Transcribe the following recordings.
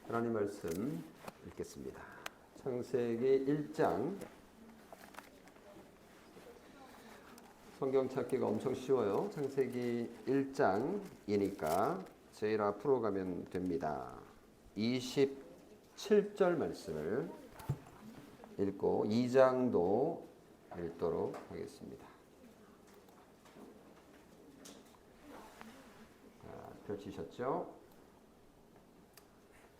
하나님 말씀 읽겠습니다. 창세기 1장. 성경 찾기가 엄청 쉬워요. 창세기 1장이니까 제일 앞으로 가면 됩니다. 27절 말씀을 읽고 2장도 읽도록 하겠습니다. 펼치셨죠?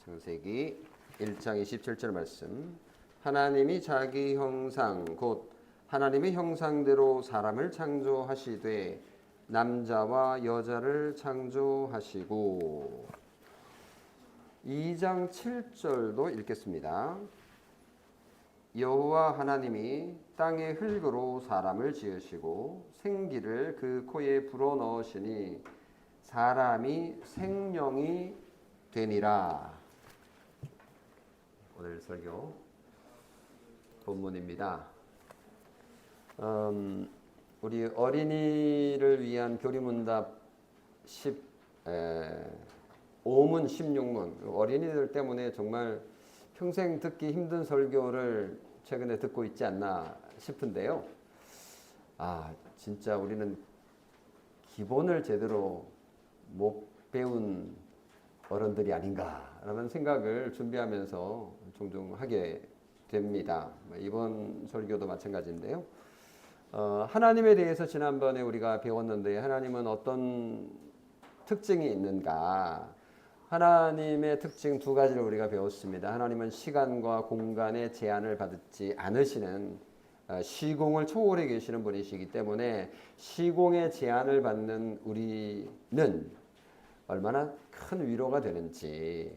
창세기 1장 27절 말씀. 하나님이 자기 형상 곧 하나님의 형상대로 사람을 창조하시되 남자와 여자를 창조하시고. 2장 7절도 읽겠습니다. 여호와 하나님이 땅의 흙으로 사람을 지으시고 생기를 그 코에 불어넣으시니 사람이 생명이 되니라. 오늘 설교 본문입니다. 우리 어린이를 위한 교리문답 5문 16문, 어린이들 때문에 정말 평생 듣기 힘든 설교를 최근에 듣고 있지 않나 싶은데요. 진짜 우리는 기본을 제대로 못 배운 어른들이 아닌가라는 생각을 준비하면서 종종 하게 됩니다. 이번 설교도 마찬가지인데요. 하나님에 대해서 지난번에 우리가 배웠는데 하나님은 어떤 특징이 있는가? 하나님의 특징 두 가지를 우리가 배웠습니다. 하나님은 시간과 공간의 제한을 받지 않으시는 시공을 초월해 계시는 분이시기 때문에 시공의 제한을 받는 우리는 얼마나 큰 위로가 되는지,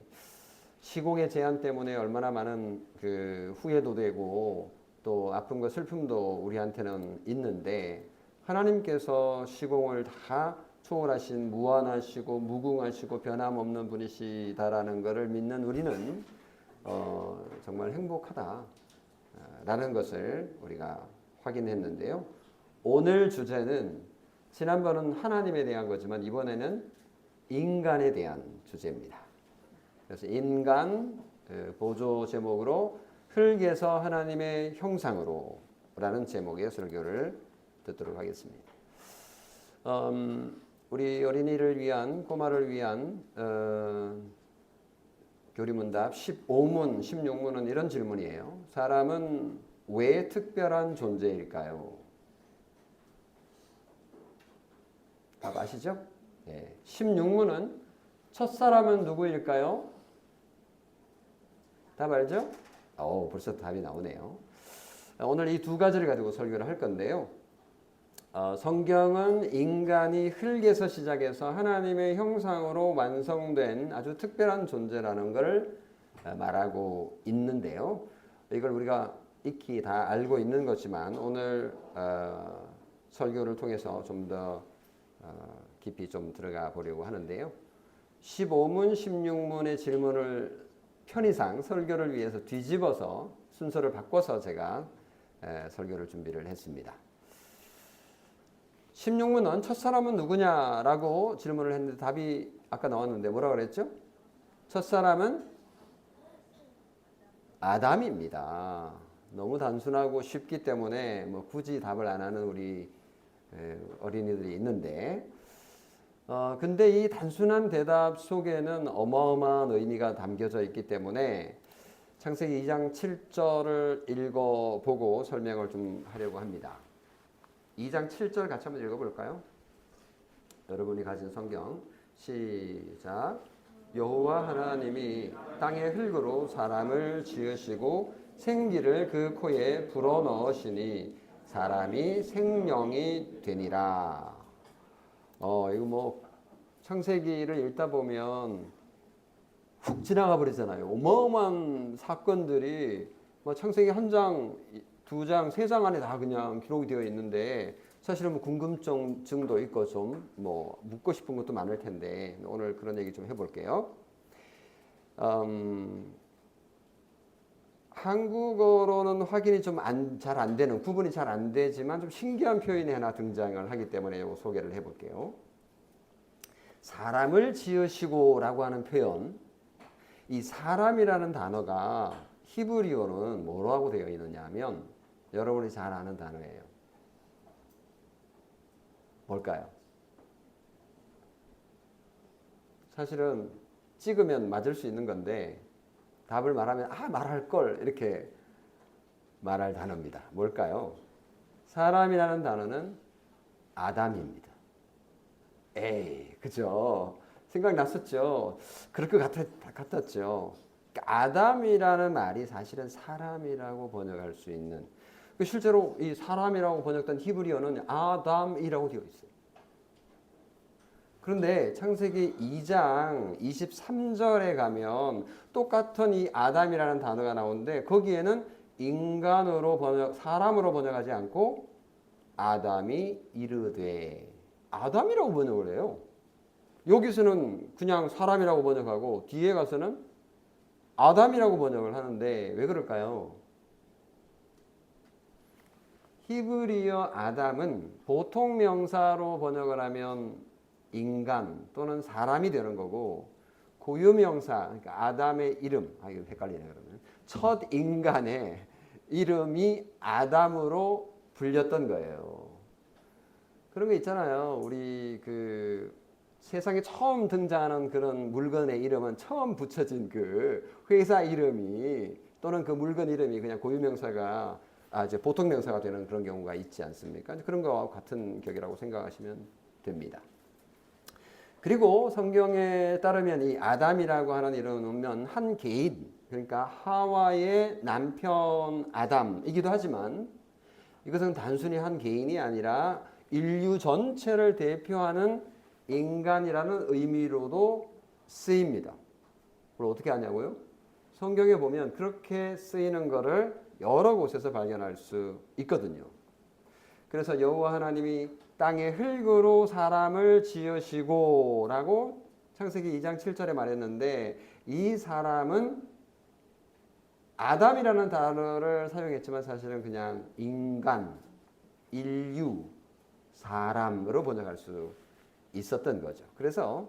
시공의 제한 때문에 얼마나 많은 후회도 되고 또 아픔과 슬픔도 우리한테는 있는데, 하나님께서 시공을 다 초월하신 무한하시고 무궁하시고 변함없는 분이시다라는 것을 믿는 우리는 정말 행복하다라는 것을 우리가 확인했는데요. 오늘 주제는, 지난번은 하나님에 대한 거지만 이번에는 인간에 대한 주제입니다. 그래서 인간 보조 제목으로 흙에서 하나님의 형상으로 라는 제목의 설교를 듣도록 하겠습니다. 우리 어린이를 위한, 꼬마를 위한 교리문답 15문, 16문은 이런 질문이에요. 사람은 왜 특별한 존재일까요? 답 아시죠? 16문은 첫사람은 누구일까요? 답 알죠? 벌써 답이 나오네요. 오늘 이 두 가지를 가지고 설교를 할 건데요. 성경은 인간이 흙에서 시작해서 하나님의 형상으로 완성된 아주 특별한 존재라는 것을 말하고 있는데요. 이걸 우리가 익히 다 알고 있는 거지만 오늘 설교를 통해서 좀 더 깊이 좀 들어가 보려고 하는데요. 15문, 16문의 질문을 편의상 설교를 위해서 뒤집어서 순서를 바꿔서 제가 설교를 준비를 했습니다. 16문은 첫사람은 누구냐라고 질문을 했는데 답이 아까 나왔는데 뭐라고 그랬죠? 첫사람은 아담입니다. 너무 단순하고 쉽기 때문에 굳이 답을 안 하는 우리 어린이들이 있는데, 근데 이 단순한 대답 속에는 어마어마한 의미가 담겨져 있기 때문에 창세기 2장 7절을 읽어보고 설명을 좀 하려고 합니다. 2장 7절 같이 한번 읽어볼까요? 여러분이 가진 성경 시작. 여호와 하나님이 땅의 흙으로 사람을 지으시고 생기를 그 코에 불어넣으시니 사람이 생명이 되니라. 이거 창세기를 읽다 보면 훅 지나가 버리잖아요. 어마어마한 사건들이 창세기 한 장, 두 장, 세 장 안에 다 그냥 기록이 되어 있는데 사실은 궁금증도 있고 좀 묻고 싶은 것도 많을 텐데 오늘 그런 얘기 좀 해볼게요. 한국어로는 확인이 좀 잘 안 되는, 구분이 잘 안 되지만 좀 신기한 표현이 하나 등장을 하기 때문에 소개를 해볼게요. 사람을 지으시고 라고 하는 표현, 이 사람이라는 단어가 히브리어는 뭐라고 되어 있느냐 하면 여러분이 잘 아는 단어예요. 뭘까요? 사실은 찍으면 맞을 수 있는 건데 답을 말하면 말할 걸 이렇게 말할 단어입니다. 뭘까요? 사람이라는 단어는 아담입니다. 그죠? 생각났었죠? 그럴 것 같았죠? 아담이라는 말이 사실은 사람이라고 번역할 수 있는, 실제로 이 사람이라고 번역된 히브리어는 아담이라고 되어 있어요. 그런데 창세기 2장 23절에 가면 똑같은 이 아담이라는 단어가 나오는데 거기에는 사람으로 번역하지 않고 아담이 이르되, 아담이라고 번역을 해요. 여기서는 그냥 사람이라고 번역하고 뒤에 가서는 아담이라고 번역을 하는데 왜 그럴까요? 히브리어 아담은 보통 명사로 번역을 하면 인간 또는 사람이 되는 거고, 고유명사, 그러니까 아담의 이름, 이거 헷갈리네 그러면, 첫 인간의 이름이 아담으로 불렸던 거예요. 그런 거 있잖아요. 우리 그 세상에 처음 등장하는 그런 물건의 이름은 처음 붙여진 그 회사 이름이 또는 그 물건 이름이 그냥 고유명사가 이제 보통 명사가 되는 그런 경우가 있지 않습니까? 그런 거와 같은 격이라고 생각하시면 됩니다. 그리고 성경에 따르면 이 아담이라고 하는 이름은 한 개인, 그러니까 하와의 남편 아담이기도 하지만 이것은 단순히 한 개인이 아니라 인류 전체를 대표하는 인간이라는 의미로도 쓰입니다. 그걸 어떻게 하냐고요? 성경에 보면 그렇게 쓰이는 것을 여러 곳에서 발견할 수 있거든요. 그래서 여호와 하나님이 땅의 흙으로 사람을 지으시고 라고 창세기 2장 7절에 말했는데, 이 사람은 아담이라는 단어를 사용했지만 사실은 그냥 인간, 인류, 사람으로 번역할 수 있었던 거죠. 그래서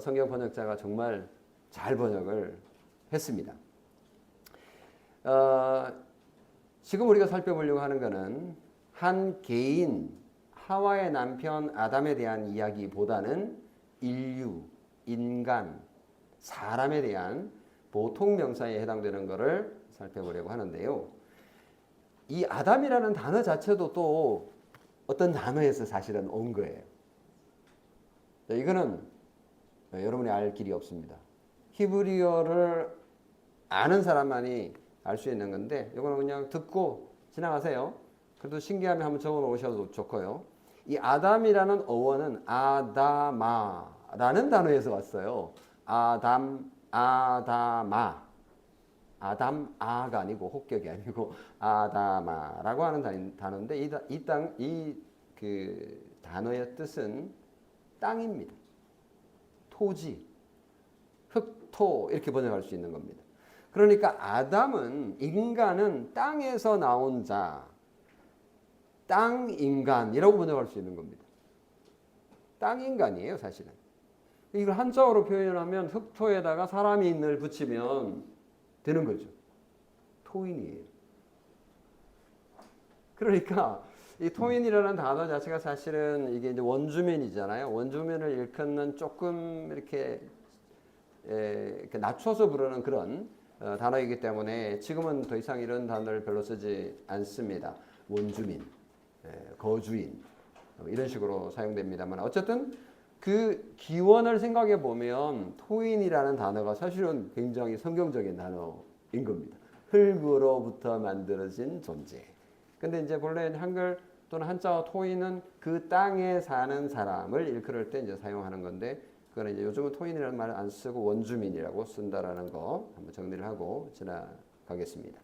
성경 번역자가 정말 잘 번역을 했습니다. 지금 우리가 살펴보려고 하는 것은 한 개인, 하와의 남편 아담에 대한 이야기보다는 인류, 인간, 사람에 대한 보통 명사에 해당되는 것을 살펴보려고 하는데요. 이 아담이라는 단어 자체도 또 어떤 단어에서 사실은 온 거예요. 이거는 여러분이 알 길이 없습니다. 히브리어를 아는 사람만이 알 수 있는 건데 이거는 그냥 듣고 지나가세요. 그래도 신기하면 한번 적어 놓으셔도 좋고요. 이 아담이라는 어원은 아다마라는 단어에서 왔어요. 아다마. 아담아가 아니고 혹격이 아니고 아다마라고 하는 단어인데 이 단어의 뜻은 땅입니다. 토지, 흙토 이렇게 번역할 수 있는 겁니다. 그러니까 아담은, 인간은 땅에서 나온 자, 땅인간이라고 번역할 수 있는 겁니다. 땅인간이에요, 사실은. 이걸 한자어로 표현하면 흙토에다가 사람이 인을 붙이면 되는 거죠. 토인이에요. 그러니까 이 토인이라는 단어 자체가 사실은 이게 이제 원주민이잖아요. 원주민을 일컫는 조금 이렇게 낮춰서 부르는 그런 단어이기 때문에 지금은 더 이상 이런 단어를 별로 쓰지 않습니다. 원주민, 거주인 이런 식으로 사용됩니다만 어쨌든 그 기원을 생각해 보면 토인이라는 단어가 사실은 굉장히 성경적인 단어인 겁니다. 흙으로부터 만들어진 존재. 근데 이제 본래 한글 또는 한자어 토인은 그 땅에 사는 사람을 일컬을 때 이제 사용하는 건데, 그거는 이제 요즘은 토인이라는 말을 안 쓰고 원주민이라고 쓴다라는 거 한번 정리를 하고 지나가겠습니다.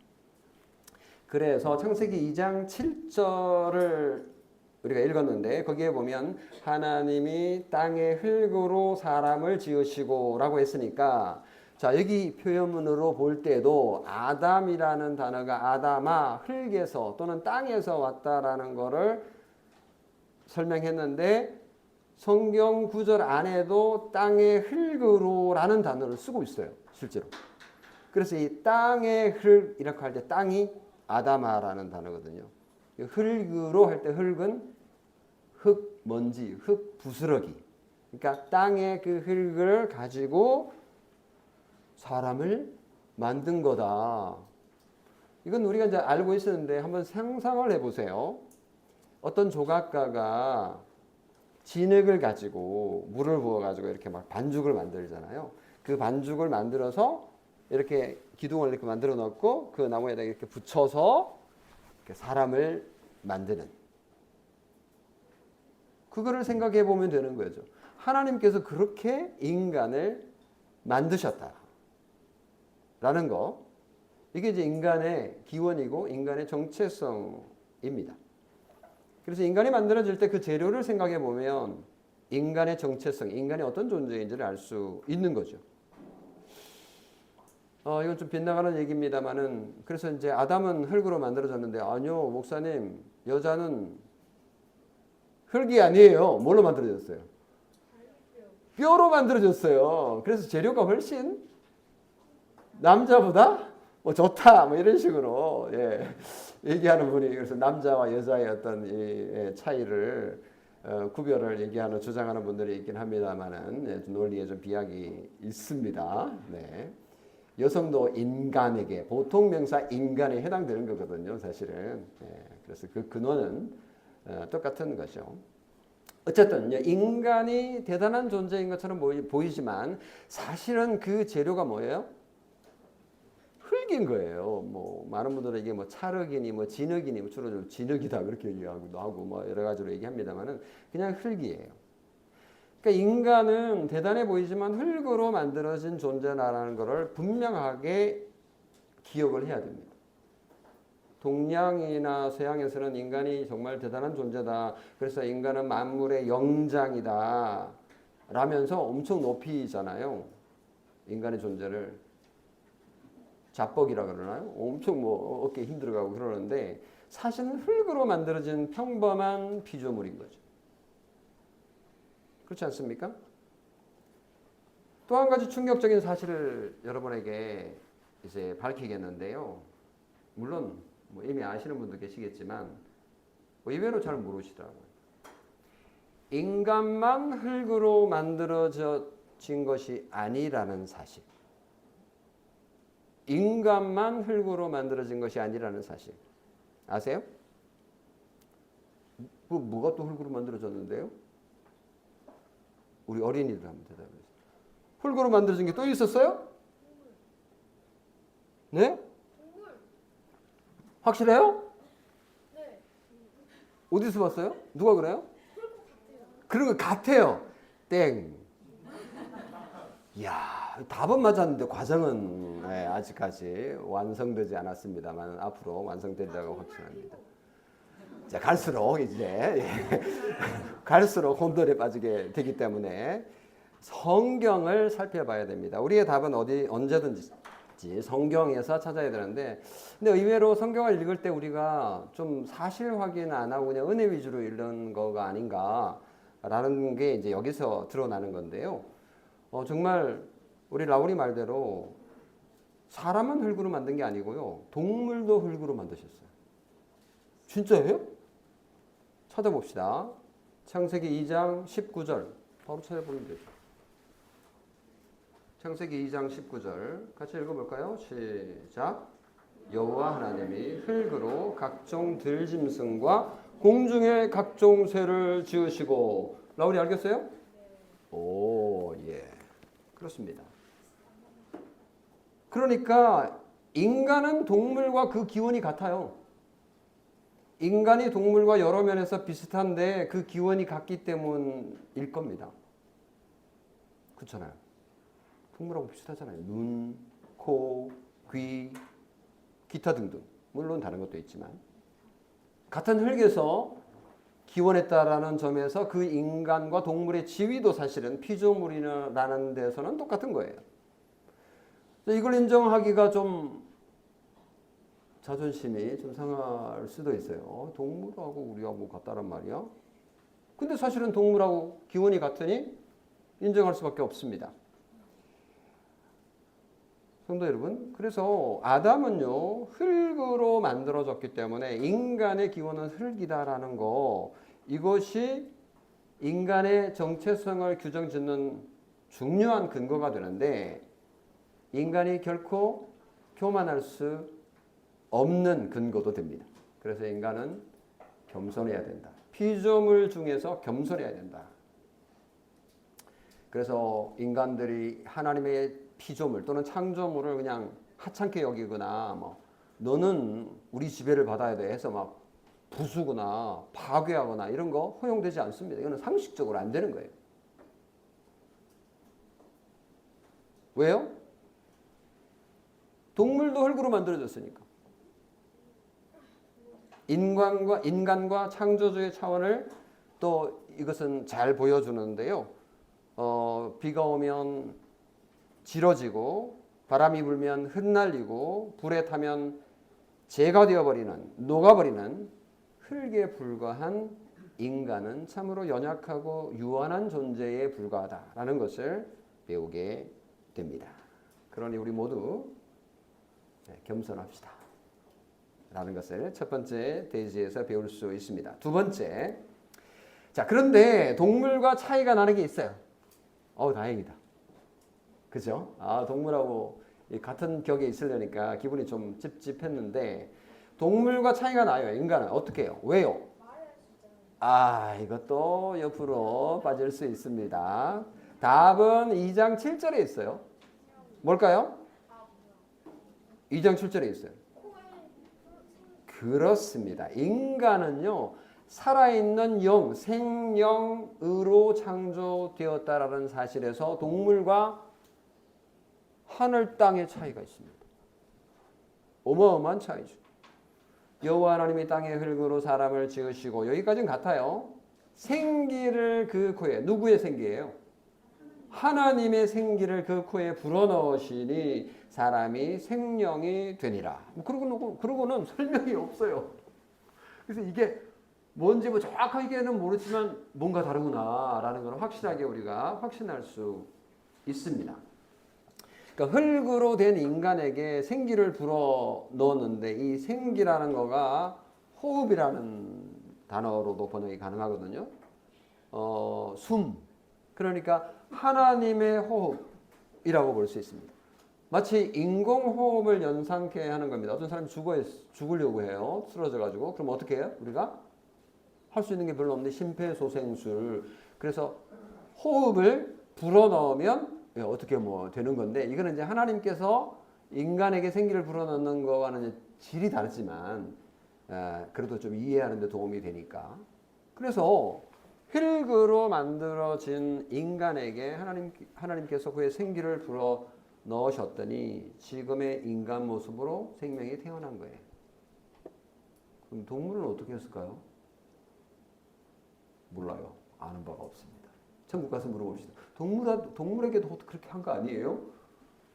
그래서 창세기 2장 7절을 우리가 읽었는데 거기에 보면 하나님이 땅의 흙으로 사람을 지으시고 라고 했으니까, 자 여기 표현문으로 볼 때도 아담이라는 단어가 아담아, 흙에서 또는 땅에서 왔다라는 거를 설명했는데 성경 구절 안에도 땅의 흙으로 라는 단어를 쓰고 있어요. 실제로. 그래서 이 땅의 흙 이렇게 할 때 땅이 아다마라는 단어거든요. 흙으로 할 때 흙은 흙 먼지, 흙 부스러기. 그러니까 땅의 그 흙을 가지고 사람을 만든 거다. 이건 우리가 이제 알고 있었는데 한번 상상을 해보세요. 어떤 조각가가 진흙을 가지고 물을 부어가지고 이렇게 막 반죽을 만들잖아요. 그 반죽을 만들어서 이렇게 기둥을 이렇게 만들어 놓고 그 나무에다 이렇게 붙여서 이렇게 사람을 만드는. 그거를 생각해 보면 되는 거죠. 하나님께서 그렇게 인간을 만드셨다. 라는 거. 이게 이제 인간의 기원이고 인간의 정체성입니다. 그래서 인간이 만들어질 때 그 재료를 생각해 보면 인간의 정체성, 인간이 어떤 존재인지를 알 수 있는 거죠. 이건 좀 빗나가는 얘기입니다만은 그래서 이제 아담은 흙으로 만들어졌는데 아니요, 목사님, 여자는 흙이 아니에요. 뭘로 만들어졌어요? 뼈로 만들어졌어요. 그래서 재료가 훨씬 남자보다 좋다, 이런 식으로 얘기하는 분이, 그래서 남자와 여자의 어떤 이 차이를 구별을 얘기하는 주장하는 분들이 있긴 합니다만은 논리에 좀 비약이 있습니다. 네. 여성도 인간에게 보통 명사 인간에 해당되는 거거든요, 사실은. 그래서 그 근원은 똑같은 거죠. 어쨌든 인간이 대단한 존재인 것처럼 보이지만 사실은 그 재료가 뭐예요? 흙인 거예요. 많은 분들은 이게 찰흙이니 진흙이니 주로 진흙이다 그렇게 얘기하기도 하고 여러 가지로 얘기합니다만은 그냥 흙이에요. 그러니까 인간은 대단해 보이지만 흙으로 만들어진 존재라는 것을 분명하게 기억을 해야 됩니다. 동양이나 서양에서는 인간이 정말 대단한 존재다. 그래서 인간은 만물의 영장이다. 라면서 엄청 높이잖아요. 인간의 존재를. 자뻑이라 그러나요? 엄청 어깨 힘들어가고 그러는데 사실은 흙으로 만들어진 평범한 피조물인 거죠. 그렇지 않습니까? 또 한 가지 충격적인 사실을 여러분에게 이제 밝히겠는데요. 물론 이미 아시는 분도 계시겠지만 의외로 잘 모르시더라고요. 인간만 흙으로 만들어진 것이 아니라는 사실. 인간만 흙으로 만들어진 것이 아니라는 사실. 아세요? 뭐가 또 흙으로 만들어졌는데요? 우리 어린이들 한번 대답해 주세요. 흙으로 만들어진 게 또 있었어요? 네? 확실해요? 네. 어디서 봤어요? 누가 그래요? 그런 거 같아요. 땡. 이야, 답은 맞았는데 과정은 아직까지 완성되지 않았습니다만 앞으로 완성된다고 확신합니다. 자, 갈수록 갈수록 혼돈에 빠지게 되기 때문에 성경을 살펴봐야 됩니다. 우리의 답은 언제든지 성경에서 찾아야 되는데, 근데 의외로 성경을 읽을 때 우리가 좀 사실 확인 안 하고 그냥 은혜 위주로 읽는 거가 아닌가라는 게 이제 여기서 드러나는 건데요. 정말 우리 라울이 말대로 사람은 흙으로 만든 게 아니고요. 동물도 흙으로 만드셨어요. 진짜예요? 찾아봅시다. 창세기 2장 19절. 바로 찾아보면 되죠. 창세기 2장 19절. 같이 읽어볼까요? 시작. 여호와 하나님이 흙으로 각종 들짐승과 공중의 각종 새를 지으시고. 라울이 알겠어요? 오, 예. 그렇습니다. 그러니까 인간은 동물과 그 기원이 같아요. 인간이 동물과 여러 면에서 비슷한데 그 기원이 같기 때문일 겁니다. 그렇잖아요. 동물하고 비슷하잖아요. 눈, 코, 귀, 기타 등등. 물론 다른 것도 있지만 같은 흙에서 기원했다라는 점에서 그 인간과 동물의 지위도 사실은 피조물이라는 데서는 똑같은 거예요. 이걸 인정하기가 좀 자존심이 좀 상할 수도 있어요. 동물하고 우리하고 같다란 말이야. 근데 사실은 동물하고 기원이 같으니 인정할 수밖에 없습니다. 성도 여러분, 그래서 아담은요 흙으로 만들어졌기 때문에 인간의 기원은 흙이다라는 거, 이것이 인간의 정체성을 규정짓는 중요한 근거가 되는데, 인간이 결코 교만할 수 없는 근거도 됩니다. 그래서 인간은 겸손해야 된다. 피조물 중에서 겸손해야 된다. 그래서 인간들이 하나님의 피조물 또는 창조물을 그냥 하찮게 여기거나 뭐 너는 우리 지배를 받아야 돼 해서 막 부수거나 파괴하거나 이런 거 허용되지 않습니다. 이거는 상식적으로 안 되는 거예요. 왜요? 동물도 흙으로 만들어졌으니까. 인간과 창조주의 차원을 또 이것은 잘 보여주는데요. 비가 오면 질어지고 바람이 불면 흩날리고 불에 타면 재가 되어버리는, 녹아버리는 흙에 불과한 인간은 참으로 연약하고 유한한 존재에 불과하다라는 것을 배우게 됩니다. 그러니 우리 모두 겸손합시다 라는 것을 첫 번째 대지에서 배울 수 있습니다. 두 번째, 자 그런데 동물과 차이가 나는 게 있어요. 다행이다. 그죠? 동물하고 같은 격에 있으려니까 기분이 좀 찝찝했는데, 동물과 차이가 나요. 인간은 어떻게 해요? 왜요? 이것도 옆으로 빠질 수 있습니다. 답은 2장 7절에 있어요. 뭘까요? 2장 7절에 있어요. 그렇습니다. 인간은요, 살아있는 영, 생령으로 창조되었다라는 사실에서 동물과 하늘 땅의 차이가 있습니다. 어마어마한 차이죠. 여호와 하나님이 땅의 흙으로 사람을 지으시고, 여기까지는 같아요. 생기를 그 코에, 누구의 생기예요? 하나님의 생기를 그 코에 불어넣으시니 사람이 생명이 되니라. 그러고는 설명이 없어요. 그래서 이게 뭔지 정확하게는 모르지만 뭔가 다르구나라는 걸 확실하게 우리가 확신할 수 있습니다. 그러니까 흙으로 된 인간에게 생기를 불어넣었는데, 이 생기라는 거가 호흡이라는 단어로도 번역이 가능하거든요. 숨. 그러니까 하나님의 호흡이라고 볼 수 있습니다. 마치 인공호흡을 연상케 하는 겁니다. 어떤 사람이 죽으려고 해요. 쓰러져가지고. 그럼 어떻게 해요? 우리가 할 수 있는 게 별로 없는데 심폐소생술. 그래서 호흡을 불어넣으면 어떻게 되는 건데, 이거는 이제 하나님께서 인간에게 생기를 불어넣는 거와는 이제 질이 다르지만 그래도 좀 이해하는 데 도움이 되니까. 그래서 흙으로 만들어진 인간에게 하나님께서 그의 생기를 불어 넣으셨더니 지금의 인간 모습으로 생명이 태어난 거예요. 그럼 동물은 어떻게 했을까요? 몰라요. 아는 바가 없습니다. 천국 가서 물어봅시다. 동물에게도 그렇게 한 거 아니에요?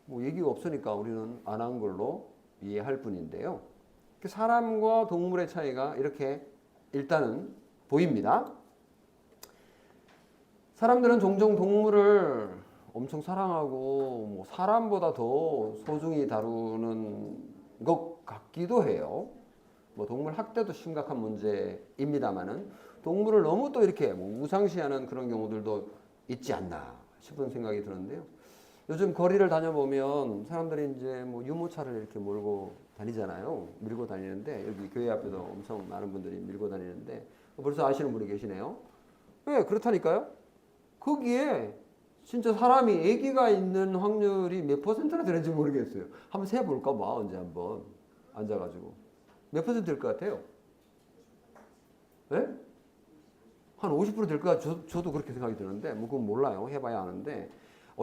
얘기가 없으니까 우리는 안 한 걸로 이해할 뿐인데요. 사람과 동물의 차이가 이렇게 일단은 보입니다. 사람들은 종종 동물을 엄청 사랑하고 사람보다 더 소중히 다루는 것 같기도 해요. 동물 학대도 심각한 문제입니다만은 동물을 너무 또 이렇게 우상시하는 그런 경우들도 있지 않나 싶은 생각이 드는데요. 요즘 거리를 다녀보면 사람들이 이제 유모차를 이렇게 밀고 다니는데, 여기 교회 앞에도 엄청 많은 분들이 밀고 다니는데, 벌써 아시는 분이 계시네요. 네, 그렇다니까요. 거기에 진짜 사람이 아기가 있는 확률이 몇 퍼센트나 되는지 모르겠어요. 한번 세볼까 봐, 언제 한번 앉아가지고. 몇 퍼센트 될 것 같아요? 네? 한 50% 될 것 같아요. 저도 그렇게 생각이 드는데, 그건 몰라요. 해봐야 아는데.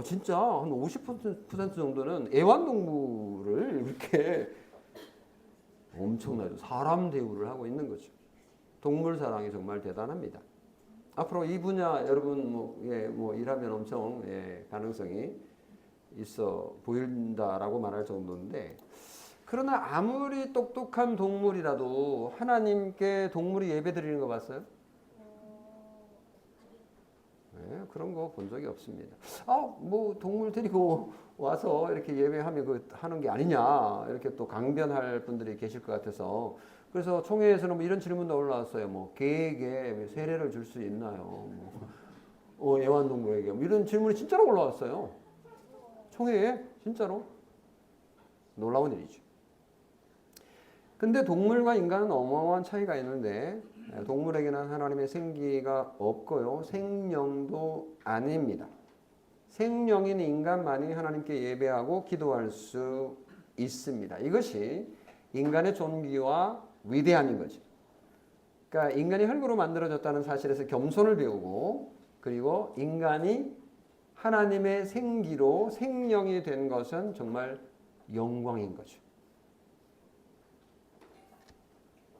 진짜 한 50% 정도는 애완동물을 이렇게 엄청나죠. 사람 대우를 하고 있는 거죠. 동물 사랑이 정말 대단합니다. 앞으로 이 분야 여러분 일하면 엄청 가능성이 있어 보인다라고 말할 정도인데, 그러나 아무리 똑똑한 동물이라도 하나님께 동물이 예배 드리는 거 봤어요? 네. 그런 거 본 적이 없습니다. 뭐 동물 데리고 와서 이렇게 예배하면 그 하는 게 아니냐 이렇게 또 강변할 분들이 계실 것 같아서 그래서 총회에서는 뭐 이런 질문도 올라왔어요. 뭐 개에게 세례를 줄 수 있나요? 애완동물에게 뭐 이런 질문이 진짜로 올라왔어요. 총회에 진짜로 놀라운 일이죠. 근데 동물과 인간은 어마어마한 차이가 있는데 동물에게는 하나님의 생기가 없고요. 생명도 아닙니다. 생명인 인간만이 하나님께 예배하고 기도할 수 있습니다. 이것이 인간의 존귀와 위대함인 거죠. 그러니까 인간이 흙으로 만들어졌다는 사실에서 겸손을 배우고 그리고 인간이 하나님의 생기로 생명이 된 것은 정말 영광인 거죠.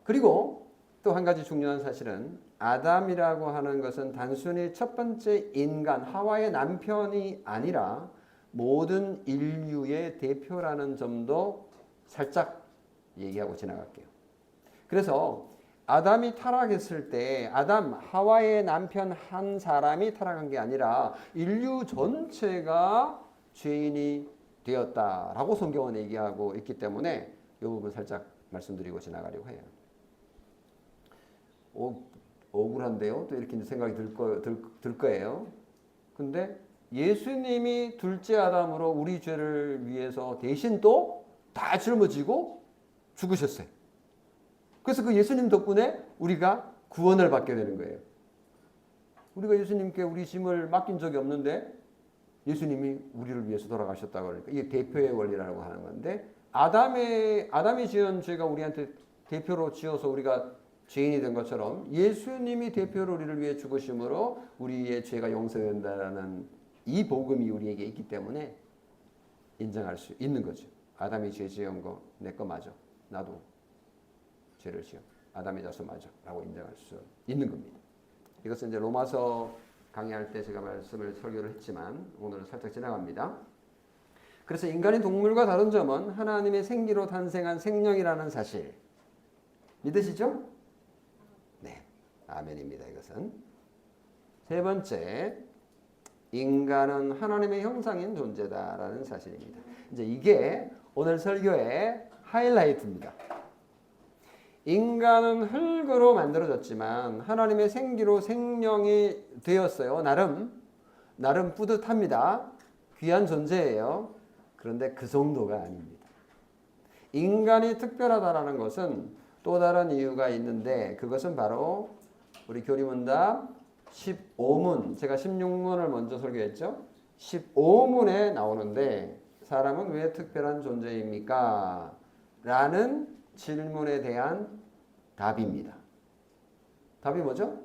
그리고 또 한 가지 중요한 사실은 아담이라고 하는 것은 단순히 첫 번째 인간 하와의 남편이 아니라 모든 인류의 대표라는 점도 살짝 얘기하고 지나갈게요. 그래서 아담이 타락했을 때 아담 하와의 남편 한 사람이 타락한 게 아니라 인류 전체가 죄인이 되었다라고 성경은 얘기하고 있기 때문에 이 부분 살짝 말씀드리고 지나가려고 해요. 억울한데요? 또 이렇게 생각이 들 거예요. 근데 예수님이 둘째 아담으로 우리 죄를 위해서 대신 또 다 짊어지고 죽으셨어요. 그래서 그 예수님 덕분에 우리가 구원을 받게 되는 거예요. 우리가 예수님께 우리 짐을 맡긴 적이 없는데 예수님이 우리를 위해서 돌아가셨다고 그러니까 이게 대표의 원리라고 하는 건데 아담이 지은 죄가 우리한테 대표로 지어서 우리가 죄인이 된 것처럼 예수님이 대표로 우리를 위해 죽으심으로 우리의 죄가 용서된다는 이 복음이 우리에게 있기 때문에 인정할 수 있는 거죠. 아담이 죄 지은 거 내 거 맞아. 나도 죄를 지어. 아담의 자손 맞아. 라고 인정할 수 있는 겁니다. 이것은 이제 로마서 강의할 때 제가 설교를 했지만 오늘은 살짝 지나갑니다. 그래서 인간이 동물과 다른 점은 하나님의 생기로 탄생한 생명이라는 사실. 믿으시죠? 네. 아멘입니다. 이것은. 세 번째, 인간은 하나님의 형상인 존재다라는 사실입니다. 이제 이게 오늘 설교의 하이라이트입니다. 인간은 흙으로 만들어졌지만 하나님의 생기로 생명이 되었어요. 나름 뿌듯합니다. 귀한 존재예요. 그런데 그 정도가 아닙니다. 인간이 특별하다라는 것은 또 다른 이유가 있는데 그것은 바로 우리 교리문답 15문, 제가 16문을 먼저 설교했죠. 15문에 나오는데 사람은 왜 특별한 존재입니까? 라는 질문에 대한 답입니다. 답이 뭐죠?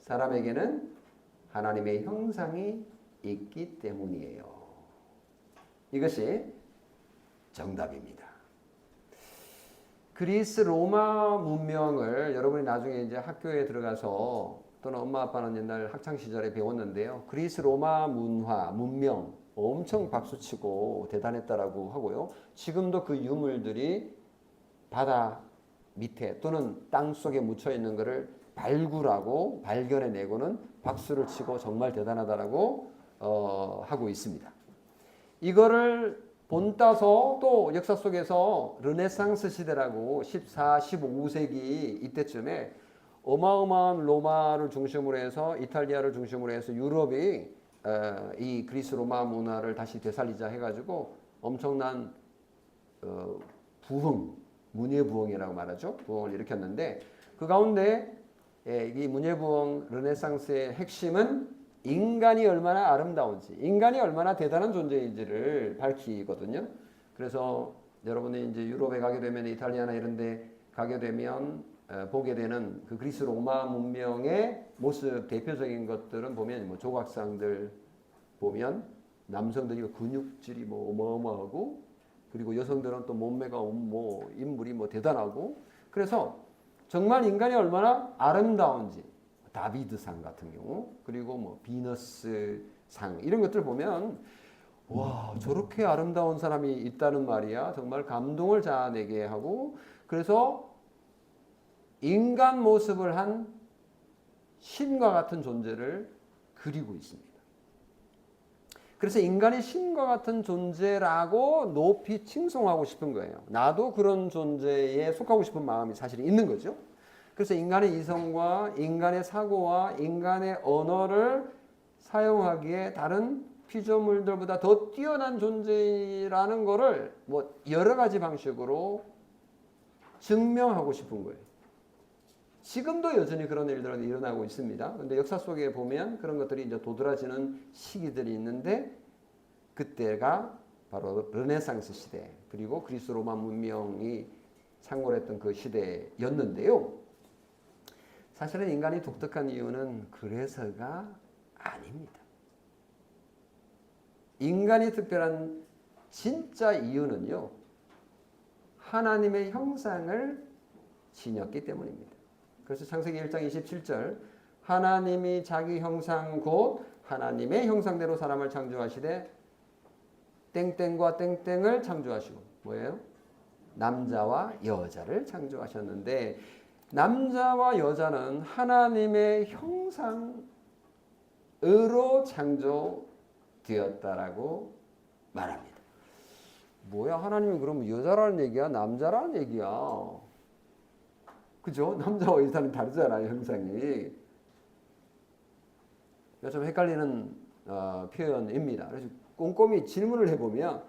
사람에게는 하나님의 형상이 있기 때문이에요. 이것이 정답입니다. 그리스 로마 문명을 여러분이 나중에 이제 학교에 들어가서 또는 엄마 아빠는 옛날 학창 시절에 배웠는데요. 그리스 로마 문명 엄청 박수치고 대단했다라고 하고요. 지금도 그 유물들이 바다 밑에 또는 땅 속에 묻혀 있는 것을 발굴하고 발견해내고는 박수를 치고 정말 대단하다라고 하고 있습니다. 이거를 본따서 또 역사 속에서 르네상스 시대라고 14, 15세기 이때쯤에 어마어마한 로마를 중심으로 해서 이탈리아를 중심으로 해서 유럽이 이 그리스 로마 문화를 다시 되살리자 해가지고 엄청난 부흥, 문예부흥이라고 말하죠. 부흥을 일으켰는데 그 가운데 이 문예부흥 르네상스의 핵심은 인간이 얼마나 아름다운지, 인간이 얼마나 대단한 존재인지를 밝히거든요. 그래서 여러분이 이제 유럽에 가게 되면 이탈리아나 이런 데 가게 되면 보게 되는 그 그리스 로마 문명의 모습 대표적인 것들은 보면 뭐 조각상들 보면 남성들이 근육질이 뭐 어마어마하고 그리고 여성들은 또 몸매가 뭐 인물이 뭐 대단하고 그래서 정말 인간이 얼마나 아름다운지 다비드상 같은 경우 그리고 뭐 비너스상 이런 것들 보면 와 저렇게 아름다운 사람이 있다는 말이야 정말 감동을 자아내게 하고 그래서 인간 모습을 한 신과 같은 존재를 그리고 있습니다. 그래서 인간이 신과 같은 존재라고 높이 칭송하고 싶은 거예요. 나도 그런 존재에 속하고 싶은 마음이 사실 있는 거죠. 그래서 인간의 이성과 인간의 사고와 인간의 언어를 사용하기에 다른 피조물들보다 더 뛰어난 존재라는 것을 뭐 여러 가지 방식으로 증명하고 싶은 거예요. 지금도 여전히 그런 일들은 일어나고 있습니다. 그런데 역사 속에 보면 그런 것들이 이제 도드라지는 시기들이 있는데 그때가 바로 르네상스 시대 그리고 그리스 로마 문명이 창궐했던 그 시대였는데요. 사실은 인간이 독특한 이유는 그래서가 아닙니다. 인간이 특별한 진짜 이유는요. 하나님의 형상을 지녔기 때문입니다. 그래서 창세기 1장 27절 하나님이 자기 형상 곧 하나님의 형상대로 사람을 창조하시되 땡땡과 땡땡을 창조하시고 뭐예요? 남자와 여자를 창조하셨는데 남자와 여자는 하나님의 형상으로 창조되었다라고 말합니다. 뭐야 하나님이 그러면 여자라는 얘기야? 남자라는 얘기야? 그죠? 남자와 여자는 다르잖아요, 형상이. 좀 헷갈리는 표현입니다. 그래서 꼼꼼히 질문을 해보면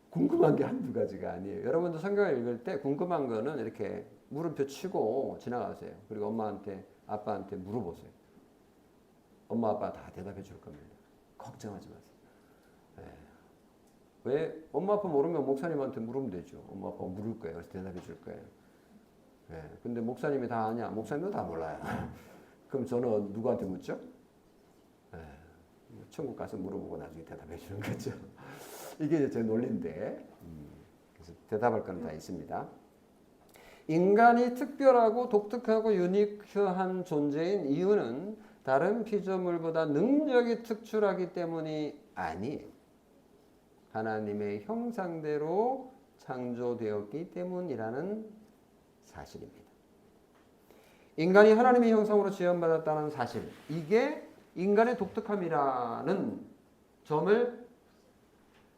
궁금한 게 한두 가지가 아니에요. 여러분도 성경을 읽을 때 궁금한 거는 이렇게 물음표 치고 지나가세요. 그리고 엄마한테, 아빠한테 물어보세요. 엄마, 아빠 다 대답해 줄 겁니다. 걱정하지 마세요. 네. 왜? 엄마, 아빠 모르면 목사님한테 물으면 되죠. 엄마, 아빠 물을 거예요. 그래서 대답해 줄 거예요. 네. 근데 목사님이 다 아냐? 목사님도 다 몰라요. 그럼 저는 누구한테 묻죠? 네. 천국 가서 물어보고 나중에 대답해 주는 거죠. 이게 제 논리인데 그래서 대답할 건 다 있습니다. 인간이 특별하고 독특하고 유니크한 존재인 이유는 다른 피조물보다 능력이 특출하기 때문이 아니에요. 하나님의 형상대로 창조되었기 때문이라는 사실입니다. 인간이 하나님의 형상으로 지음받았다는 사실, 이게 인간의 독특함이라는 점을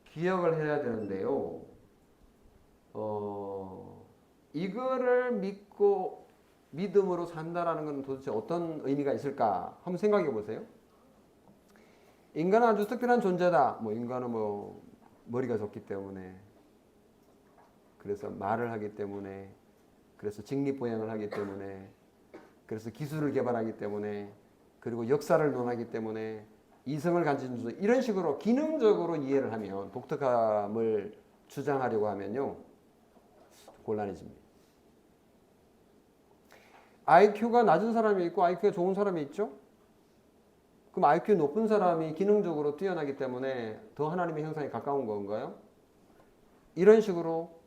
기억을 해야 되는데요. 이거를 믿고 믿음으로 산다라는 건 도대체 어떤 의미가 있을까? 한번 생각해 보세요. 인간은 아주 특별한 존재다. 인간은 머리가 좋기 때문에, 그래서 말을 하기 때문에, 그래서 직립보행을 하기 때문에, 그래서 기술을 개발하기 때문에, 그리고 역사를 논하기 때문에, 이성을 가진 존재, 이런 식으로 기능적으로 이해를 하면, 독특함을 주장하려고 하면요, 곤란해집니다. IQ가 낮은 사람이 있고 IQ가 좋은 사람이 있죠? 그럼 IQ 높은 사람이 기능적으로 뛰어나기 때문에 더 하나님의 형상에 가까운 건가요? 이런 식으로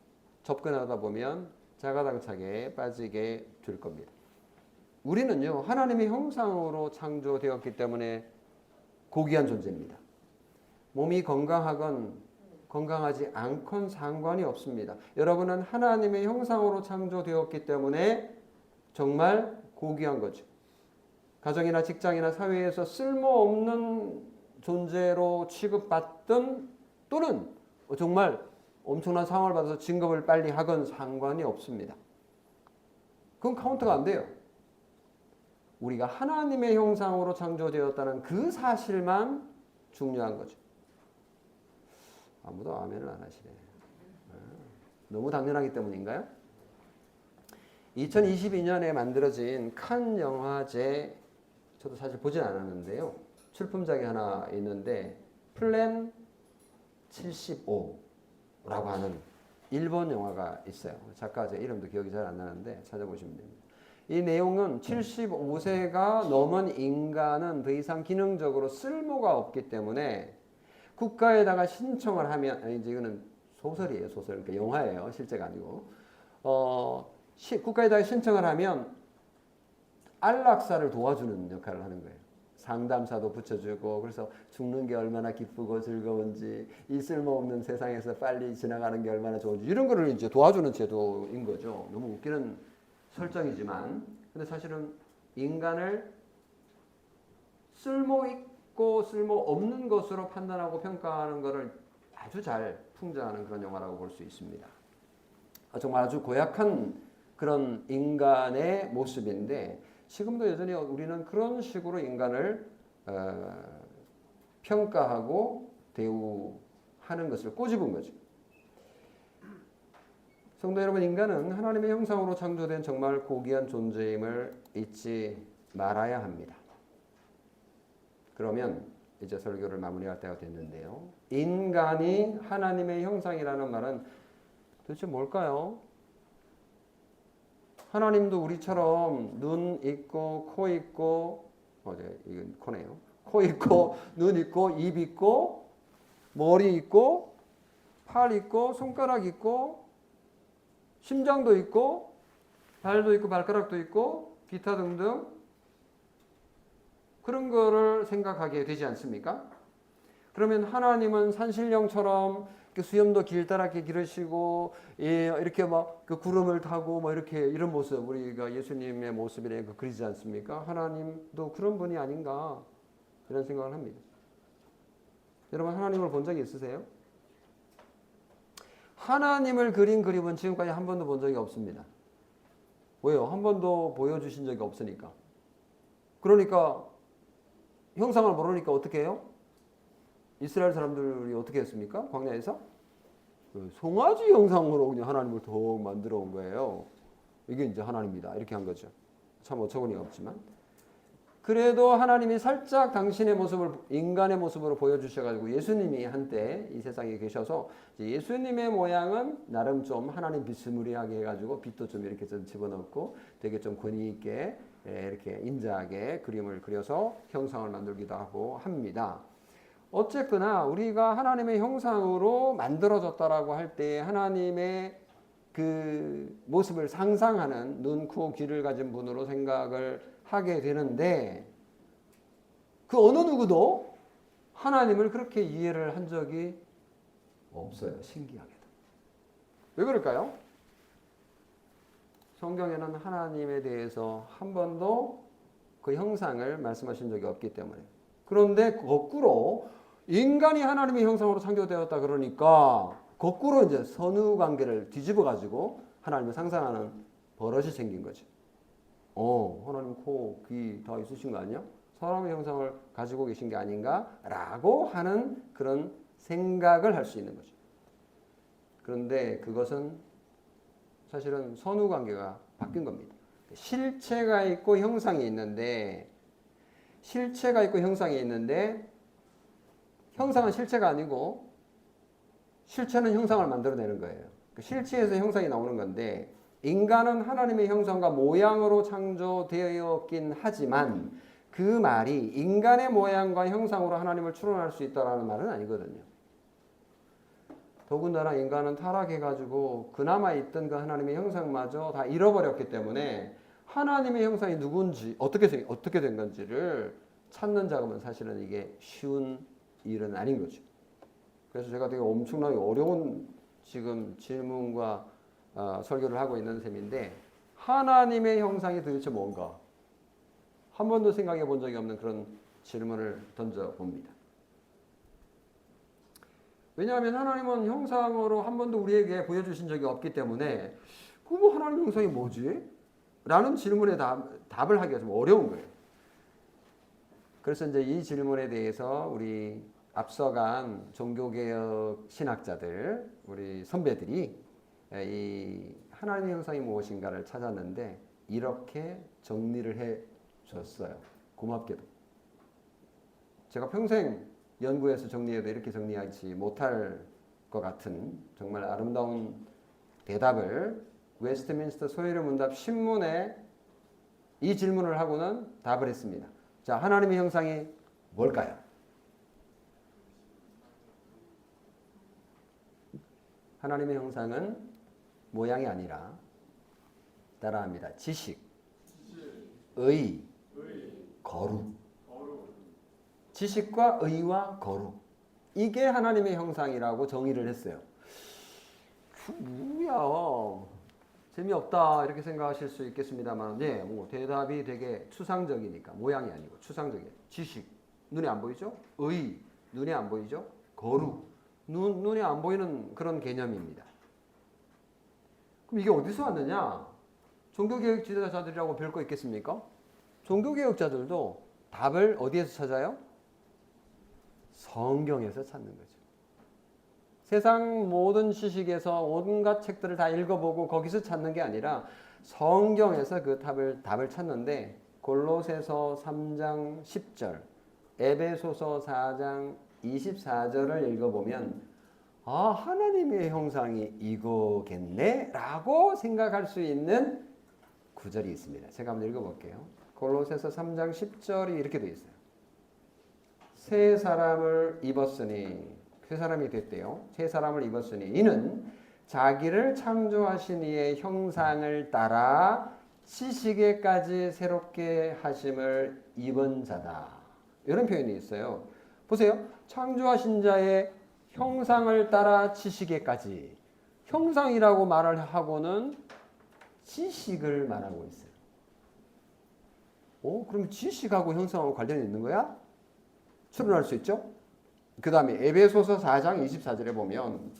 접근하다 보면 자가당착에 빠지게 될 겁니다. 우리는요, 하나님의 형상으로 창조되었기 때문에 고귀한 존재입니다. 몸이 건강하건 건강하지 않건 상관이 없습니다. 여러분은 하나님의 형상으로 창조되었기 때문에 정말 고귀한 거죠. 가정이나 직장이나 사회에서 쓸모없는 존재로 취급받든 또는 정말 엄청난 상을 받아서 진급을 빨리 하건 상관이 없습니다. 그건 카운트가 안 돼요. 우리가 하나님의 형상으로 창조되었다는 그 사실만 중요한 거죠. 아무도 아멘을 안 하시네. 너무 당연하기 때문인가요? 2022년에 만들어진 칸 영화제, 저도 사실 보진 않았는데요. 출품작이 하나 있는데 플랜 75라고 하는 일본 영화가 있어요. 작가 제 이름도 기억이 잘 안 나는데 찾아보시면 됩니다. 이 내용은 75세가 넘은 인간은 더 이상 기능적으로 쓸모가 없기 때문에 국가에다가 신청을 하면, 이제 이거는 소설이에요. 소설. 그러니까 영화예요. 실제가 아니고. 국가에다가 신청을 하면 안락사를 도와주는 역할을 하는 거예요. 상담사도 붙여주고, 그래서 죽는 게 얼마나 기쁘고 즐거운지, 이 쓸모없는 세상에서 빨리 지나가는 게 얼마나 좋은지, 이런 거를 이제 도와주는 제도인 거죠. 너무 웃기는 설정이지만, 근데 사실은 인간을 쓸모 있고 없고 쓸모없는 것으로 판단하고 평가하는 것을 아주 잘 풍자하는 그런 영화라고 볼 수 있습니다. 정말 아주 고약한 그런 인간의 모습인데 지금도 여전히 우리는 그런 식으로 인간을 평가하고 대우하는 것을 꼬집은 거죠. 성도 여러분, 인간은 하나님의 형상으로 창조된 정말 고귀한 존재임을 잊지 말아야 합니다. 그러면 이제 설교를 마무리할 때가 됐는데요. 인간이 하나님의 형상이라는 말은 도대체 뭘까요? 하나님도 우리처럼 눈 있고 코 있고 이건 코네요. 코 있고 눈 있고 입 있고 머리 있고 팔 있고 손가락 있고 심장도 있고 발도 있고 발가락도 있고 기타 등등 그런 거를 생각하게 되지 않습니까? 그러면 하나님은 산신령처럼 수염도 길다랗게 기르시고 이렇게 막 그 구름을 타고 뭐 이렇게 이런 모습 우리가 예수님의 모습이라 그리지 않습니까? 하나님도 그런 분이 아닌가 이런 생각을 합니다. 여러분 하나님을 본 적이 있으세요? 하나님을 그린 그림은 지금까지 한 번도 본 적이 없습니다. 왜요? 한 번도 보여주신 적이 없으니까. 그러니까 형상을 모르니까 어떻게 해요? 이스라엘 사람들이 어떻게 했습니까? 광야에서? 송아지 형상으로 그냥 하나님을 더욱 만들어 온 거예요. 이게 이제 하나님이다. 이렇게 한 거죠. 참 어처구니가 없지만. 그래도 하나님이 살짝 당신의 모습을 인간의 모습으로 보여주셔가지고 예수님이 한때 이 세상에 계셔서 예수님의 모양은 나름 좀 하나님 비스무리하게 해가지고 빛도 좀 이렇게 좀 집어넣고 되게 좀 권위 있게 이렇게 인자하게 그림을 그려서 형상을 만들기도 하고 합니다. 어쨌거나 우리가 하나님의 형상으로 만들어졌다라고 할 때 하나님의 그 모습을 상상하는 눈, 코, 귀를 가진 분으로 생각을 하게 되는데 그 어느 누구도 하나님을 그렇게 이해를 한 적이 없어요. 신기하게도. 왜 그럴까요? 성경에는 하나님에 대해서 한 번도 그 형상을 말씀하신 적이 없기 때문에. 그런데 거꾸로 인간이 하나님의 형상으로 창조되었다 그러니까 거꾸로 이제 선후 관계를 뒤집어 가지고 하나님을 상상하는 버릇이 생긴 거죠. 하나님 코, 귀 다 있으신 거 아니야? 사람의 형상을 가지고 계신 게 아닌가라고 하는 그런 생각을 할 수 있는 거죠. 그런데 그것은 사실은 선후 관계가 바뀐 겁니다. 실체가 있고 형상이 있는데 형상은 실체가 아니고 실체는 형상을 만들어내는 거예요. 실체에서 형상이 나오는 건데 인간은 하나님의 형상과 모양으로 창조되었긴 하지만 그 말이 인간의 모양과 형상으로 하나님을 추론할 수 있다는 말은 아니거든요. 더군다나 인간은 타락해가지고 그나마 있던 그 하나님의 형상마저 다 잃어버렸기 때문에 하나님의 형상이 누군지 어떻게 된 건지를 찾는 작업은 사실은 이게 쉬운 일은 아닌 거죠. 그래서 제가 되게 엄청나게 어려운 지금 질문과 설교를 하고 있는 셈인데 하나님의 형상이 도대체 뭔가 한 번도 생각해 본 적이 없는 그런 질문을 던져봅니다. 왜냐하면 하나님은 형상으로 한 번도 우리에게 보여주신 적이 없기 때문에 그 하나님 형상이 뭐지? 라는 질문에 답을 하기가 좀 어려운 거예요. 그래서 이제 이 질문에 대해서 우리 앞서간 종교개혁 신학자들, 우리 선배들이 이 하나님의 형상이 무엇인가를 찾았는데 이렇게 정리를 해 줬어요. 고맙게도. 제가 평생 연구해서 정리해도 이렇게 정리하지 못할 것 같은 정말 아름다운 대답을 웨스트민스터 소요리 문답 신문에 이 질문을 하고는 답을 했습니다. 자, 하나님의 형상이 뭘까요? 하나님의 형상은 모양이 아니라 따라합니다. 지식, 의, 거룩. 지식과 의와 거룩. 이게 하나님의 형상이라고 정의를 했어요. 뭐야, 재미없다 이렇게 생각하실 수 있겠습니다만 네, 뭐 대답이 되게 추상적이니까 모양이 아니고 추상적이에요. 지식, 눈에 안 보이죠? 의, 눈에 안 보이죠? 거룩, 눈에 안 보이는 그런 개념입니다. 그럼 이게 어디서 왔느냐? 종교개혁 지도자들이라고 별 거 있겠습니까? 종교개혁자들도 답을 어디에서 찾아요? 성경에서 찾는 거죠. 세상 모든 지식에서 온갖 책들을 다 읽어보고 거기서 찾는 게 아니라 성경에서 그 답을 찾는데 골로새서 3장 10절, 에베소서 4장 24절을 읽어보면 아, 하나님의 형상이 이거겠네? 라고 생각할 수 있는 구절이 있습니다. 제가 한번 읽어볼게요. 골로새서 3장 10절이 이렇게 되어 있어요. 새 사람을 입었으니, 새 사람이 됐대요. 새 사람을 입었으니 이는 자기를 창조하신 이의 형상을 따라 지식에까지 새롭게 하심을 입은 자다. 이런 표현이 있어요. 보세요. 창조하신 자의 형상을 따라 지식에까지. 형상이라고 말을 하고는 지식을 말하고 있어요. 그럼 지식하고 형상하고 관련이 있는 거야? 추론할 수 있죠? 그 다음에 에베소서 4장 24절에 보면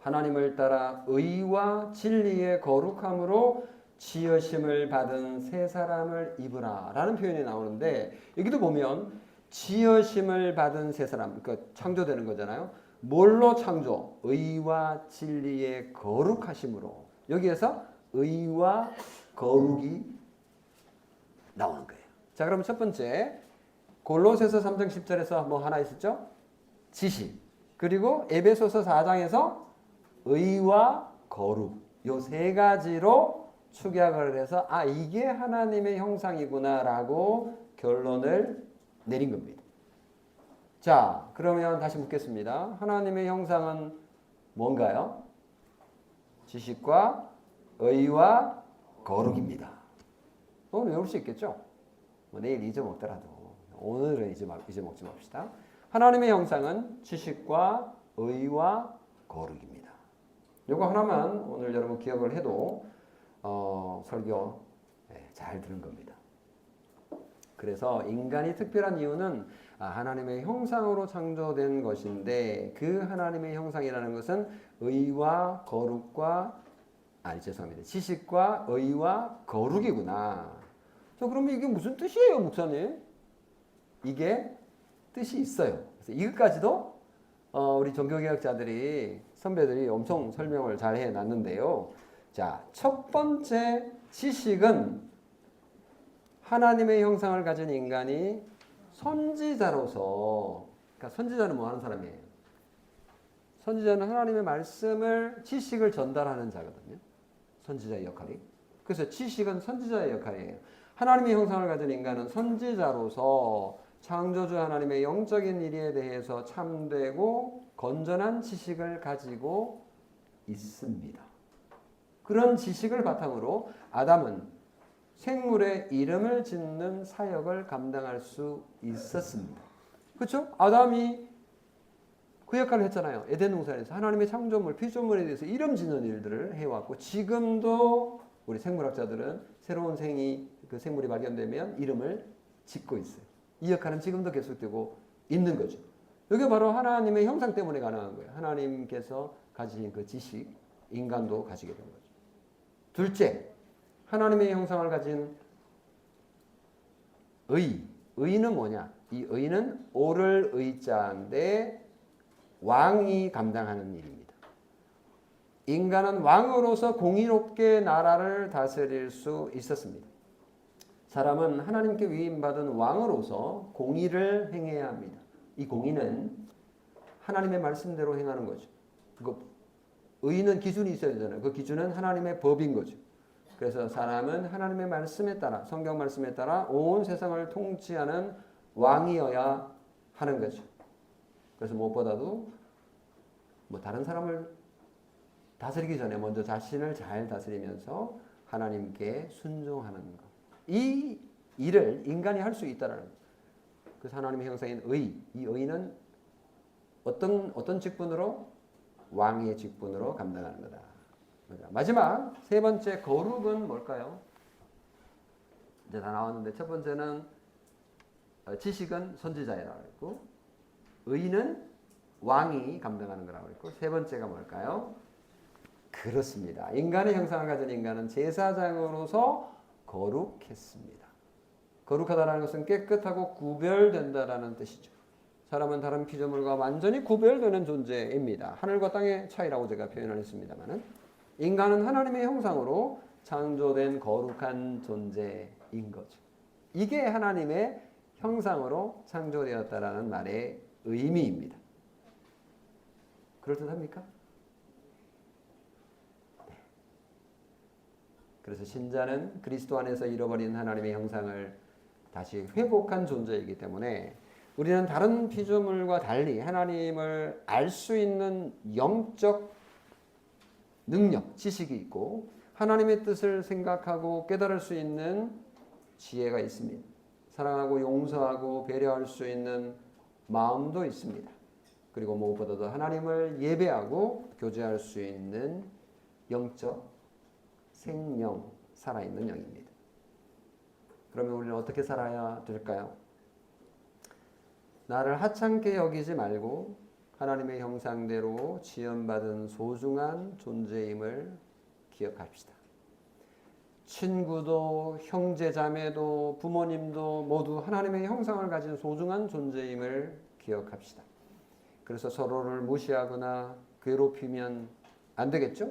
하나님을 따라 의와 진리의 거룩함으로 지으심을 받은 새 사람을 입으라 라는 표현이 나오는데 여기도 보면 지으심을 받은 새 사람, 그러니까 창조되는 거잖아요. 뭘로 창조? 의와 진리의 거룩하심으로. 여기에서 의와 거룩이 나오는 거예요. 자, 그럼 첫 번째 골로새서 3장 10절에서 뭐 하나 있었죠? 지식. 그리고 에베소서 4장에서 의와 거룩. 요 세 가지로 축약을 해서 아, 이게 하나님의 형상이구나라고 결론을 내린 겁니다. 자, 그러면 다시 묻겠습니다. 하나님의 형상은 뭔가요? 지식과 의와 거룩입니다. 오늘 외울 수 있겠죠? 뭐 내일 잊어먹더라도 오늘은 잊어먹지 맙시다. 하나님의 형상은 지식과 의와 거룩입니다. 이거 하나만 오늘 여러분 기억을 해도 설교 잘 들은 겁니다. 그래서 인간이 특별한 이유는 하나님의 형상으로 창조된 것인데 그 하나님의 형상이라는 것은 의와 거룩과 죄송합니다. 지식과 의와 거룩이구나. 자, 그러면 이게 무슨 뜻이에요, 목사님? 이게 뜻이 있어요. 그래서 이것까지도 우리 종교개혁자들이 선배들이 엄청 설명을 잘 해놨는데요. 자, 첫 번째 지식은 하나님의 형상을 가진 인간이 선지자로서, 그러니까 선지자는 뭐 하는 사람이에요? 선지자는 하나님의 말씀을, 지식을 전달하는 자거든요. 선지자의 역할이. 그래서 지식은 선지자의 역할이에요. 하나님의 형상을 가진 인간은 선지자로서 창조주 하나님의 영적인 일에 대해서 참되고 건전한 지식을 가지고 있습니다. 그런 지식을 바탕으로 아담은 생물의 이름을 짓는 사역을 감당할 수 있었습니다. 그렇죠? 아담이 그 역할을 했잖아요. 에덴 동산에서 하나님의 창조물, 피조물에 대해서 이름 짓는 일들을 해왔고 지금도 우리 생물학자들은 새로운 그 생물이 발견되면 이름을 짓고 있어요. 이 역할은 지금도 계속되고 있는 거죠. 이게 바로 하나님의 형상 때문에 가능한 거예요. 하나님께서 가지신 그 지식, 인간도 가지게 된 거죠. 둘째, 하나님의 형상을 가진 의는 뭐냐? 이 의는 오를 의자인데 왕이 감당하는 일입니다. 인간은 왕으로서 공의롭게 나라를 다스릴 수 있었습니다. 사람은 하나님께 위임받은 왕으로서 공의를 행해야 합니다. 이 공의는 하나님의 말씀대로 행하는 거죠. 의는 기준이 있어야 되잖아요. 그 기준은 하나님의 법인 거죠. 그래서 사람은 하나님의 말씀에 따라, 성경 말씀에 따라 온 세상을 통치하는 왕이어야 하는 거죠. 그래서 무엇보다도 다른 사람을 다스리기 전에 먼저 자신을 잘 다스리면서 하나님께 순종하는 것. 이 일을 인간이 할 수 있다는 거예요. 그래서 하나님의 형상인 이 의는 어떤 직분으로? 왕의 직분으로 감당하는 거다. 마지막 세 번째 거룩은 뭘까요? 이제 다 나왔는데 첫 번째는 지식은 선지자라고 했고, 의는 왕이 감당하는 거라고 했고, 세 번째가 뭘까요? 그렇습니다. 인간의 형상을 가진 인간은 제사장으로서 거룩했습니다. 거룩하다는 것은 깨끗하고 구별된다라는 뜻이죠. 사람은 다른 피조물과 완전히 구별되는 존재입니다. 하늘과 땅의 차이라고 제가 표현을 했습니다만, 인간은 하나님의 형상으로 창조된 거룩한 존재인 거죠. 이게 하나님의 형상으로 창조되었다라는 말의 의미입니다. 그럴듯합니까? 네. 그래서 신자는 그리스도 안에서 잃어버린 하나님의 형상을 다시 회복한 존재이기 때문에 우리는 다른 피조물과 달리 하나님을 알 수 있는 영적 능력, 지식이 있고 하나님의 뜻을 생각하고 깨달을 수 있는 지혜가 있습니다. 사랑하고 용서하고 배려할 수 있는 마음도 있습니다. 그리고 무엇보다도 하나님을 예배하고 교제할 수 있는 영적 생명, 살아있는 영입니다. 그러면 우리는 어떻게 살아야 될까요? 나를 하찮게 여기지 말고 하나님의 형상대로 지음받은 소중한 존재임을 기억합시다. 친구도 형제 자매도 부모님도 모두 하나님의 형상을 가진 소중한 존재임을 기억합시다. 그래서 서로를 무시하거나 괴롭히면 안 되겠죠?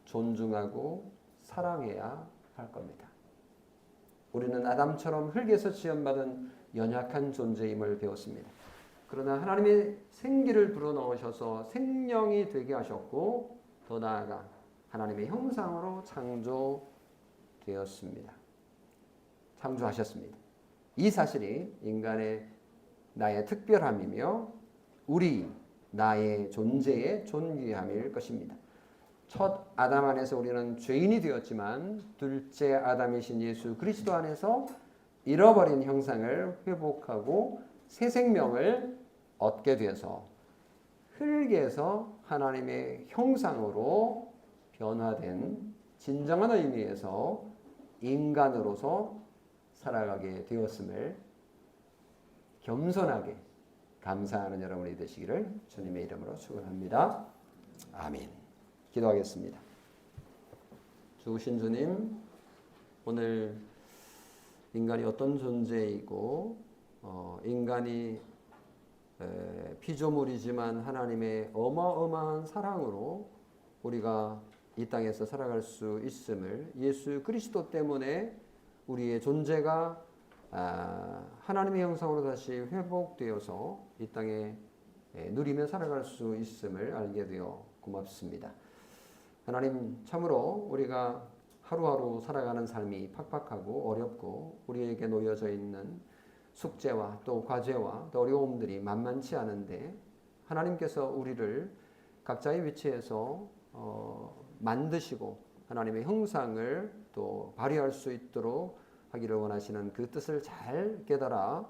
존중하고 사랑해야 할 겁니다. 우리는 아담처럼 흙에서 지음받은 연약한 존재임을 배웠습니다. 그러나 하나님의 생기를 불어넣으셔서 생명이 되게 하셨고 더 나아가 하나님의 형상으로 창조하셨습니다. 이 사실이 인간의 나의 특별함이며 나의 존재의 존귀함일 것입니다. 첫 아담 안에서 우리는 죄인이 되었지만 둘째 아담이신 예수 그리스도 안에서 잃어버린 형상을 회복하고 새 생명을 얻게 되어서 흙에서 하나님의 형상으로 변화된 진정한 의미에서 인간으로서 살아가게 되었음을 겸손하게 감사하는 여러분이 되시기를 주님의 이름으로 축원합니다. 아멘. 기도하겠습니다. 주신 주님, 오늘 인간이 어떤 존재이고 인간이 피조물이지만 하나님의 어마어마한 사랑으로 우리가 이 땅에서 살아갈 수 있음을 예수 그리스도 때문에 우리의 존재가 하나님의 형상으로 다시 회복되어서 이 땅에 누리며 살아갈 수 있음을 알게 되어 고맙습니다. 하나님, 참으로 우리가 하루하루 살아가는 삶이 팍팍하고 어렵고 우리에게 놓여져 있는 숙제와 또 과제와 또 어려움들이 만만치 않은데 하나님께서 우리를 각자의 위치에서 만드시고 하나님의 형상을 또 발휘할 수 있도록 하기를 원하시는 그 뜻을 잘 깨달아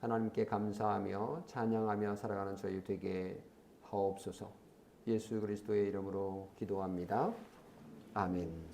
하나님께 감사하며 찬양하며 살아가는 저희 되게 하옵소서. 예수 그리스도의 이름으로 기도합니다. 아멘.